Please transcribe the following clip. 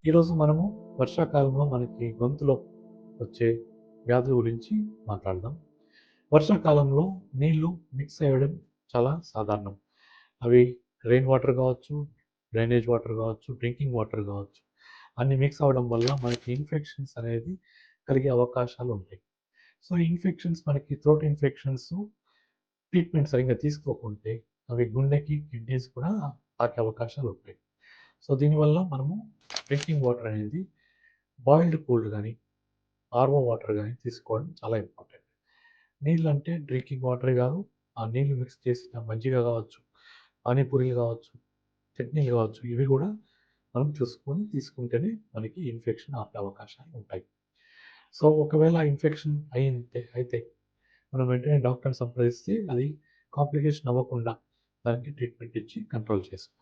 ఈరోజు మనము వర్షాకాలంలో మనకి గొంతులో వచ్చే వ్యాధుల గురించి మాట్లాడదాం. వర్షాకాలంలో నీళ్లు మిక్స్ అయ్యడం చాలా సాధారణం. అవి రెయిన్ వాటర్ కావచ్చు, డ్రైనేజ్ వాటర్ కావచ్చు, డ్రింకింగ్ వాటర్ కావచ్చు. అన్ని మిక్స్ అవ్వడం వల్ల మనకి ఇన్ఫెక్షన్స్ అనేది కలిగే అవకాశాలు ఉంటాయి. సో, ఇన్ఫెక్షన్స్ మనకి థ్రోట్ ఇన్ఫెక్షన్స్ ట్రీట్మెంట్ సరిగ్గా తీసుకోకుంటే అవి గుండెకి, కిడ్నీస్ కూడా తాకే అవకాశాలు ఉంటాయి. సో, దీనివల్ల మనము డ్రింకింగ్ వాటర్ అనేది బాయిల్డ్ కూల్డ్ కానీ, ఆర్ఓ వాటర్ కానీ తీసుకోవడం చాలా ఇంపార్టెంట్. నీళ్ళంటే డ్రింకింగ్ వాటరే కాదు, ఆ నీళ్ళు మిక్స్ చేసిన మజ్జిగ కావచ్చు, పానీపూరీలు కావచ్చు, చట్నీలు కావచ్చు, ఇవి కూడా మనం చూసుకొని తీసుకుంటేనే మనకి ఇన్ఫెక్షన్ ఆపే అవకాశాలు ఉంటాయి. సో, ఒకవేళ ఇన్ఫెక్షన్ అయితే మనం వెంటనే డాక్టర్‌ని సంప్రదిస్తే అది కాంప్లికేషన్ అవ్వకుండా దానికి ట్రీట్మెంట్ ఇచ్చి కంట్రోల్ చేసుకోవచ్చు.